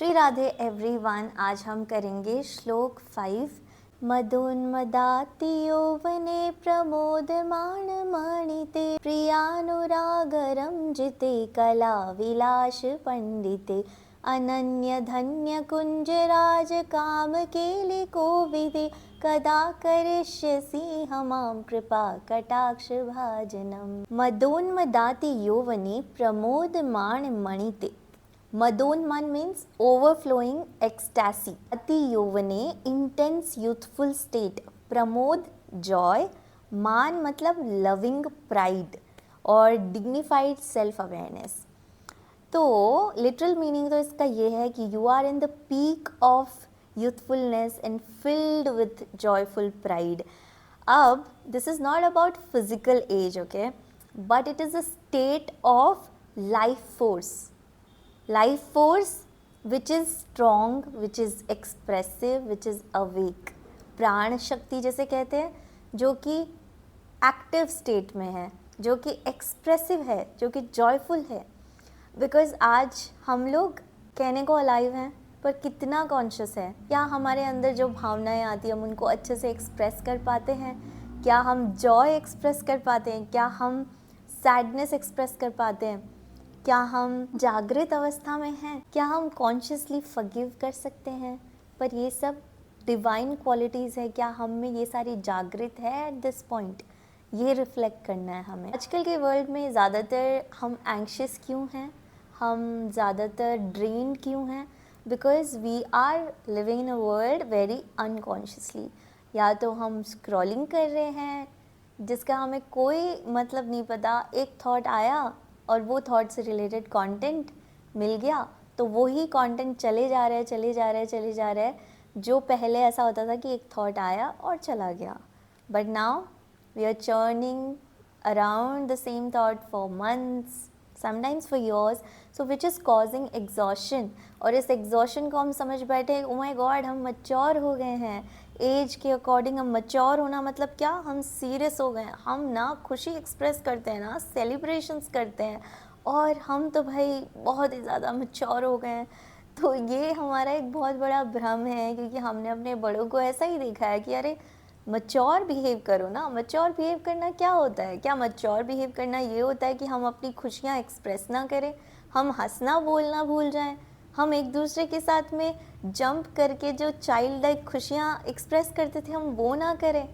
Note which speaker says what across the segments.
Speaker 1: Shri Radhe everyone. आज हम करेंगे श्लोक 5। मदोन्मदाति यौवने प्रमोदमानमणिते प्रियानुरागरंजिते कलाविलास पंडिते अनन्यधन्यकुञ्जराजकामकेलिकोविदे कदा करिष्यसि हमां कृपा कटाक्षभाजनम्। मदोन्मदाति यौवने प्रमोदमानमणिते। मदोन्मान means overflowing ecstasy. अति यौवने intense youthful state. Pramod joy. मान मतलब loving pride और dignified self awareness. तो literal meaning तो इसका ये है कि you are in the peak of youthfulness and filled with joyful pride. अब this is not about physical age, okay, but it is a state of life force. Life force which is strong, which is expressive, which is awake. प्राण शक्ति जैसे कहते हैं, जो कि active state में है, जो कि एक्सप्रेसिव है, जो कि जॉयफुल है. बिकॉज आज हम लोग कहने को अलाइव हैं, पर कितना कॉन्शियस है? क्या हमारे अंदर जो भावनाएं आती हैं हम उनको अच्छे से एक्सप्रेस कर पाते हैं? क्या हम जॉय एक्सप्रेस कर पाते हैं? क्या हम सैडनेस एक्सप्रेस कर पाते हैं? क्या हम जागृत अवस्था में हैं? क्या हम कॉन्शियसली फॉरगिव कर सकते हैं? पर ये सब डिवाइन क्वालिटीज़ है. क्या हम में ये सारी जागृत है एट दिस पॉइंट? ये रिफ्लेक्ट करना है हमें. आजकल के वर्ल्ड में ज़्यादातर हम एंग्शियस क्यों हैं? हम ज़्यादातर ड्रेन क्यों हैं? Because we are living in a world very unconsciously. या तो हम स्क्रॉलिंग कर रहे हैं जिसका हमें कोई मतलब नहीं पता. एक थॉट आया और वो थॉट से रिलेटेड कंटेंट मिल गया, तो वो ही कंटेंट चले जा रहे हैं. जो पहले ऐसा होता था कि एक थॉट आया और चला गया, but now we are churning around the same thought for months, sometimes for years. So which is causing exhaustion. और इस एग्जॉशन को हम समझ बैठे, ओ माय गॉड हम मैच्योर हो गए हैं. एज के अकॉर्डिंग हम मैच्योर होना मतलब क्या? हम सीरियस हो गए हैं. हम ना खुशी एक्सप्रेस करते हैं, ना सेलिब्रेशंस करते हैं, और हम तो भाई बहुत ही ज़्यादा मैच्योर हो गए हैं. तो ये हमारा एक बहुत बड़ा भ्रम है, क्योंकि हमने अपने बड़ों को ऐसा ही देखा है कि अरे मैच्योर बिहेव करो ना. मैच्योर बिहेव करना क्या होता है? क्या मैच्योर बिहेव करना ये होता है कि हम अपनी खुशियाँ एक्सप्रेस ना करें, हम हंसना बोलना भूल जाएं, हम एक दूसरे के साथ में जंप करके जो चाइल्ड लाइक खुशियाँ एक्सप्रेस करते थे हम वो ना करें?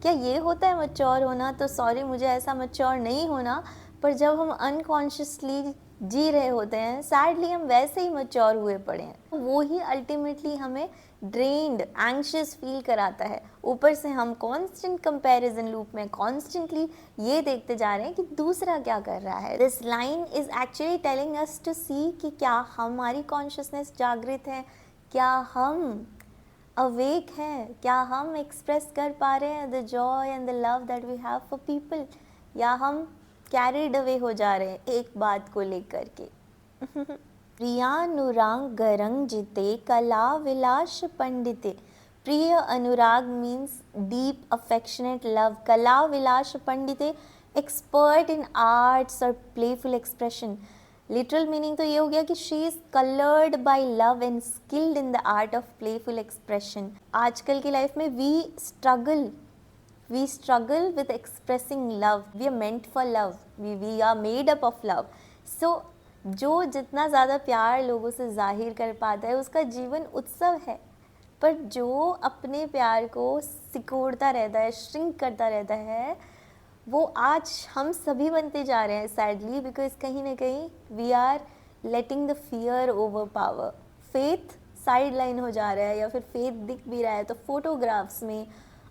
Speaker 1: क्या ये होता है मैच्योर होना? तो सॉरी, मुझे ऐसा मैच्योर नहीं होना. पर जब हम अनकॉन्शियसली जी रहे होते हैं, सैडली हम वैसे ही मैच्योर हुए पड़े हैं. वो ही अल्टीमेटली हमें ड्रेन्ड, एंग्शियस फील कराता है. ऊपर से हम कॉन्स्टेंट कंपैरिजन लूप में कॉन्स्टेंटली ये देखते जा रहे हैं कि दूसरा क्या कर रहा है. This line is actually telling us to see कि क्या हमारी कॉन्शियसनेस जागृत है, क्या हम अवेक हैं, क्या हम एक्सप्रेस कर पा रहे हैं the joy and the love that we have for people, या हम कैरिड अवे हो जा रहे हैं एक बात को लेकर के. प्रियानुराग रंजिते कला विलास पंडिते. प्रिय अनुराग मीन्स डीप अफेक्शनेट लव. कला विलास पंडिते एक्सपर्ट इन आर्ट्स और प्लेफुल एक्सप्रेशन. लिटरल मीनिंग तो ये हो गया कि she is coloured by love and skilled in the art of playful expression. आजकल की लाइफ में we struggle with expressing love. We are meant for love. We are made up of love. So जो जितना ज़्यादा प्यार लोगों से जाहिर कर पाता है उसका जीवन उत्सव है. पर जो अपने प्यार को सिकोड़ता रहता है, श्रिंक करता रहता है, वो आज हम सभी बनते जा रहे हैं सैडली. बिकॉज कहीं ना कहीं we are letting the fear overpower. Faith sideline हो जा रहा है, या फिर फेथ दिख भी रहा है तो फोटोग्राफ्स में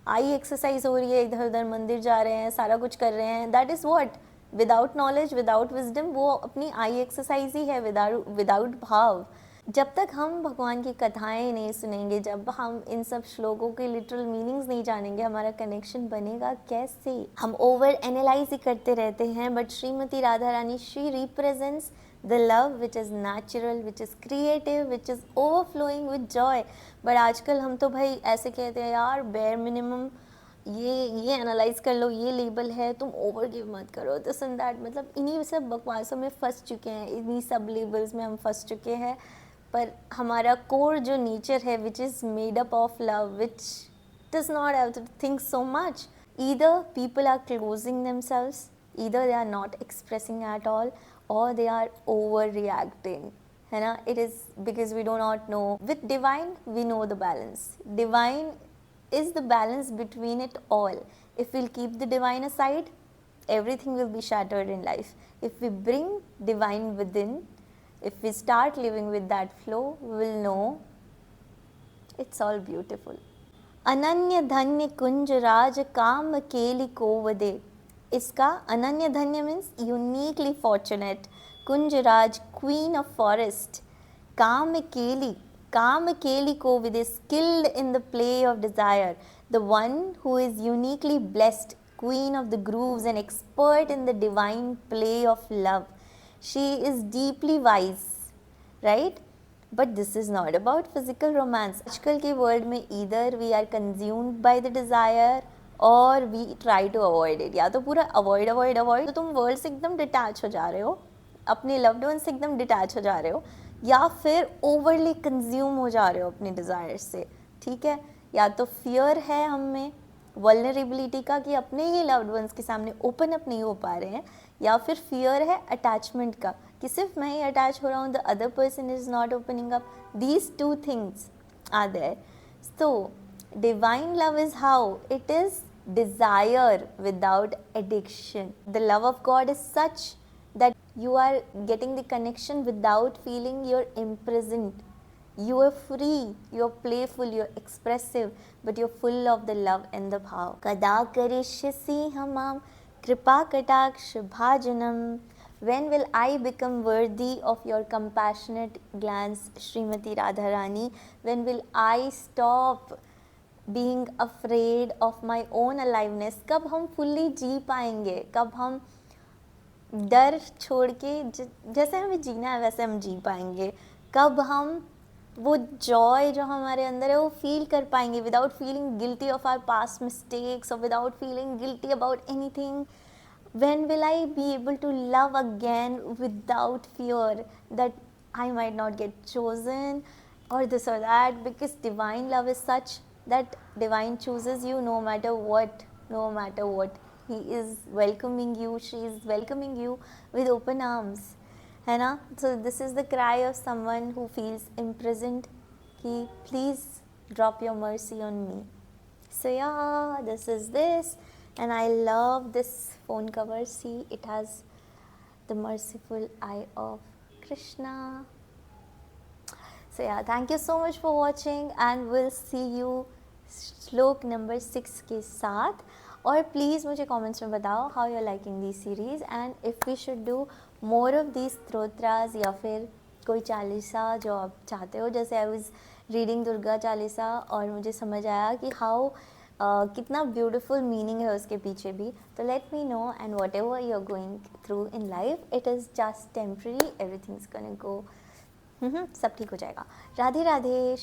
Speaker 1: आई एक्सरसाइज हो रही है, इधर उधर मंदिर जा रहे हैं, सारा कुछ कर रहे हैं. That is what? Without knowledge, without wisdom, वो अपनी आई एक्सरसाइज ही है, विदाउट भाव. जब तक हम भगवान की कथाएं नहीं सुनेंगे, जब हम इन सब श्लोकों के लिटरल मीनिंग्स नहीं जानेंगे, हमारा कनेक्शन बनेगा कैसे? हम ओवर एनालाइज ही करते रहते हैं. But Shrimati Radha Rani, she represents the love which is natural, which is creative, which is overflowing with joy. But आजकल हम तो भाई ऐसे कहते हैं यार बेयर मिनिमम ये एनालाइज कर लो, ये लेबल है, तुम ओवर गिव मत करो, दिस एंड दैट. मतलब इन्हीं सब बकवासों में फंस चुके हैं, इन्हीं सब लेबल्स में हम फंस चुके हैं. पर हमारा कोर जो नेचर है which is made up of love, which does not have to think so much. Either people are closing themselves, either they are not expressing at all, or they are overreacting. है ना? It is because we do not know. With divine, we know the balance. Divine is the balance between it all. If we'll keep the divine aside, everything will be shattered in life. If we bring divine within, if we start living with that flow, we will know it's all beautiful. अनन्य धन्य कुंज राज काम केली को वदे. इसका अनन्य धन्य means uniquely fortunate, Kunj Raj queen of forest, काम केली को with skilled in the play of desire, the one who is uniquely blessed, queen of the grooves and expert in the divine play of love. She is deeply wise, right? But this is not about physical romance. आजकल के world में either we are consumed by the desire or we try to avoid it. या तो पूरा avoid तो तुम world से एकदम डिटैच हो जा रहे हो, अपने लव्ड वन से एकदम डिटैच हो जा रहे हो, या फिर ओवरली कंज्यूम हो जा रहे हो अपने डिज़ायर से. ठीक है, या तो फियर है हम में वल्नरेबिलिटी का कि अपने ही लव्ड वंस के सामने ओपन अप नहीं हो पा रहे हैं, या फिर फियर है अटैचमेंट का कि सिर्फ मैं ही अटैच हो रहा हूँ, the other person is not opening up. These two things are there. So divine love is how it is desire without addiction. The love of God is such that you are getting the connection without feeling you're imprisoned. You are free, you're playful, you're expressive, but you're full of the love and the bhav. Kada karishyasi hamam kripa kataksh bhajanam. When will I become worthy of your compassionate glance, Srimati Radharani? When will I stop being afraid of my own aliveness? कब हम fully जी पाएंगे, कब हम डर छोड़ के जैसे हमें जीना है वैसे हम जी पाएंगे, कब हम वो जॉय जो हमारे अंदर है वो फील कर पाएंगे without feeling guilty of our past mistakes और without feeling guilty about anything. When will I be able to love again without fear that I might not get chosen or this or that? Because divine love is such that divine chooses you no matter what, no matter what. He is welcoming you, she is welcoming you with open arms, है ना? So this is the cry of someone who feels imprisoned, कि please drop your mercy on me. So yeah, this is this, and I love this phone cover. See, it has the merciful eye of Krishna. So yeah, thank you so much for watching, and we'll see you shloka number 6 के साथ. और please मुझे comments में बताओ how you are liking this series and if we should do more of this stotras, या फिर कोई चालीसा जो आप चाहते हो. जैसे I was reading Durga Chalisa और मुझे समझ आया कि हाउ कितना ब्यूटीफुल मीनिंग है उसके पीछे भी. तो let me know, and whatever you are going through in life, it is just temporary, everything is gonna go, सब ठीक हो जाएगा. राधे राधे.